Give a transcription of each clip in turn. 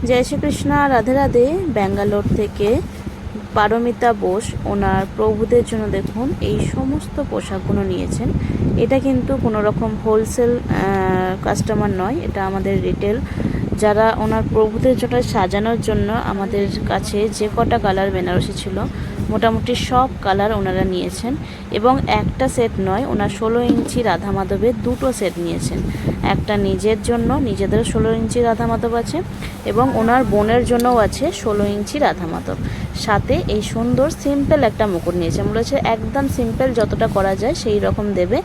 জয় শ্রীকৃষ্ণ, রাধে রাধে। ব্যাঙ্গালোর থেকে পারমিতা বোস ওনার প্রভুদের জন্য দেখুন এই সমস্ত পোশাকগুলো নিয়েছেন। এটা কিন্তু কোনো রকম হোলসেল কাস্টমার নয়, এটা আমাদের রিটেল। যারা ওনার প্রভুদের জন্য সাজানোর জন্য আমাদের কাছে যে কটা কালার বেনারসি ছিল মোটামুটি সব কালার ওনারা নিয়েছেন। এবং একটা সেট নয়, ওনার 16 ইঞ্চি রাধা মাধবের দুটো সেট নিয়েছেন। একটা নিজের জন্য, নিজেদের 16 ইঞ্চি রাধা মাধব আছে, এবং ওনার বোনের জন্যও আছে 16 ইঞ্চি রাধা মাধব। সাথে এই সুন্দর সিম্পল একটা মুকুট নিয়েছে। বলেছে একদম সিম্পল যতটা করা যায় সেই রকম দেবে।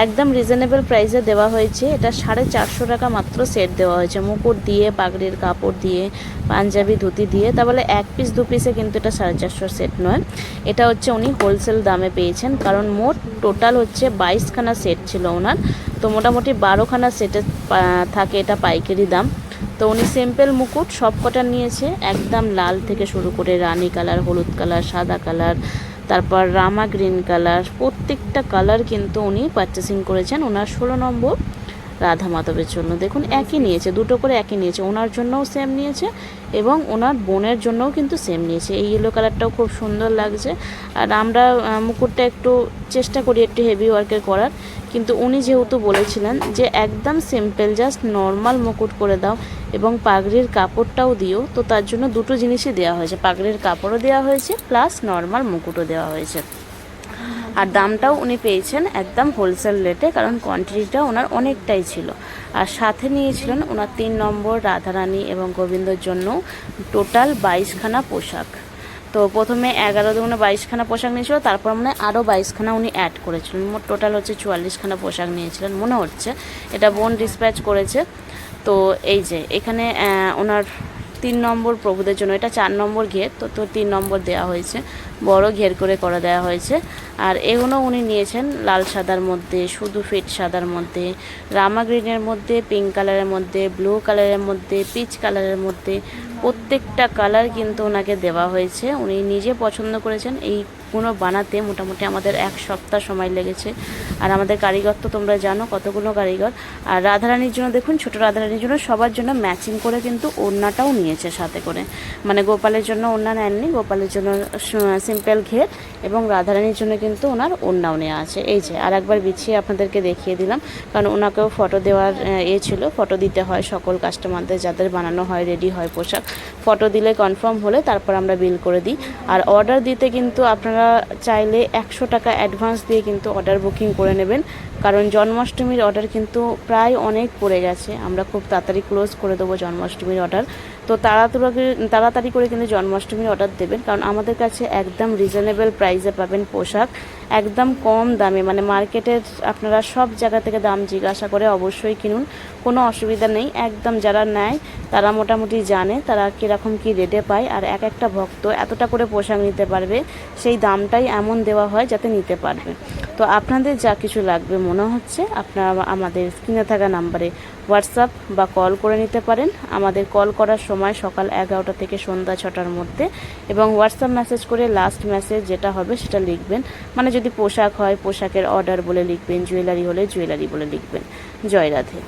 একদম রিজনেবল প্রাইসে দেওয়া হয়েছে। এটা 450 টাকা মাত্র সেট দেওয়া হয়েছে, মুকুট দিয়ে, পাগড়ির কাপড় দিয়ে, পাঞ্জাবি ধুতি দিয়ে। তাহলে এক পিস দু পিসে কিন্তু এটা 450 সেট নয়, এটা হচ্ছে উনি হোলসেল দামে পেয়েছেন। কারণ মোট টোটাল হচ্ছে 22খানা সেট ছিল ওনার, তো মোটামুটি 12খানা সেটে থাকে এটা পাইকারি দাম। তো উনি সিম্পল মুকুট সব কটা নিয়েছে, একদম লাল থেকে শুরু করে রানী কালার, হলুদ কালার, সাদা কালার, তারপর রামা গ্রিন কালার, প্রত্যেকটা কালার কিন্তু উনি পারচেসিং করেছেন ওনার 16 নম্বর রাধা মাধবের জন্য। দেখুন একই নিয়েছে, দুটো করে একই নিয়েছে, ওনার জন্যও সেম নিয়েছে এবং ওনার বোনের জন্যও কিন্তু সেম নিয়েছে। এই ইয়েলো কালারটাও খুব সুন্দর লাগছে। আর আমরা মুকুটটা একটু চেষ্টা করি একটু হেভি ওয়ার্কের করার, কিন্তু উনি যেহেতু বলেছিলেন যে একদম সিম্পল জাস্ট নর্মাল মুকুট করে দাও এবং পাগড়ির কাপড়টাও দিও, তো তার জন্য দুটো জিনিসই দেওয়া হয়েছে, পাগড়ির কাপড়ও দেওয়া হয়েছে প্লাস নর্মাল মুকুটও দেওয়া হয়েছে। আর দামটাও উনি পেয়েছেন একদম হোলসেল রেটে, কারণ কোয়ান্টিটিটা ওনার অনেকটাই ছিল। আর সাথে নিয়েছিলেন ওনার 3 নম্বর রাধারানী এবং গোবিন্দর জন্য টোটাল 22খানা পোশাক। তো প্রথমে 11 দুগুণে 22খানা পোশাক নিয়েছিল, তারপর মানে আরও 22খানা উনি অ্যাড করেছিলেন। মোট টোটাল হচ্ছে 44খানা পোশাক নিয়েছিলেন মনে হচ্ছে, এটা বোন ডিসপ্যাচ করেছে। তো এই যে এখানে ওনার 3 নম্বর প্রভুদের জন্য, এটা 4 নম্বর ঘের, তো 3 নম্বর দেওয়া হয়েছে, বড় ঘের করে করা দেওয়া হয়েছে। আর এগুলো উনি নিয়েছেন লাল সাদার মধ্যে, শুধু ফিট সাদার মধ্যে, রামা গ্রিনের মধ্যে, পিঙ্ক কালারের মধ্যে, ব্লু কালারের মধ্যে, পিচ কালারের মধ্যে, প্রত্যেকটা কালার কিন্তু ওনাকে দেওয়া হয়েছে। উনি নিজে পছন্দ করেছেন। এইগুলো বানাতে মোটামুটি আমাদের 1 সপ্তাহ সময় লেগেছে। আর আমাদের কারিগর তো তোমরা জানো কতগুলো কারিগর। আর রাধারানীর জন্য দেখুন, ছোটো রাধারানীর জন্য সবার জন্য ম্যাচিং করে কিন্তু ওড়নাটাও নিয়েছে সাথে করে। মানে গোপালের জন্য ওড়না নেননি, গোপালের জন্য সিম্পল ঘের এবং রাধারানীর জন্য কিন্তু ওনার ওড়নাও নেওয়া আছে। এই যে আর একবার বিছিয়ে আপনাদেরকে দেখিয়ে দিলাম, কারণ ওনাকেও ফটো দেওয়ার ছিল, ফটো দিতে হয় সকল কাস্টমারদের যাদের বানানো হয়, রেডি হয় পোশাক। ফটো দিলে কনফার্ম হলে তারপর আমরা বিল করে দিই। আর অর্ডার দিতে কিন্তু আপনারা চাইলে 100 টাকা অ্যাডভান্স দিয়ে কিন্তু অর্ডার বুকিং করে নেবেন, কারণ জন্মাষ্টমীর অর্ডার কিন্তু প্রায় অনেক পড়ে গেছে। আমরা খুব তাড়াতাড়ি ক্লোজ করে দেবো জন্মাষ্টমীর অর্ডার। তো তাড়াতাড়ি করে কিন্তু জন্মাষ্টমীর অর্ডার দেবেন, কারণ আমাদের কাছে একদম রিজনেবল প্রাইসে পাবেন পোশাক, একদম কম দামে। মানে মার্কেটের আপনারা সব জায়গা থেকে দাম জিজ্ঞাসা করে অবশ্যই কিনুন, কোনো অসুবিধা নেই। একদম যারা নেয় তারা মোটামুটি জানে তারা কীরকম কী রেটে পায়। আর এক একটা ভক্ত এতটা করে পোশাক নিতে পারবে, সেই দামটাই এমন দেওয়া হয় যাতে নিতে পারবে। তো আপনাদের যা কিছু লাগবে মনে হচ্ছে আপনারা আমাদের স্ক্রিনে থাকা নাম্বারে হোয়াটসঅ্যাপ বা কল করে নিতে পারেন। আমাদের কল করার সময় সকাল 11টা থেকে সন্ধ্যা 6টার মধ্যে, এবং হোয়াটসঅ্যাপ মেসেজ করে লাস্ট মেসেজ যেটা হবে সেটা লিখবেন। মানে যদি পোশাক হয় পোশাকের অর্ডার বলে লিখবেন, জুয়েলারি হলে জুয়েলারি বলে লিখবেন। জয় রাধে।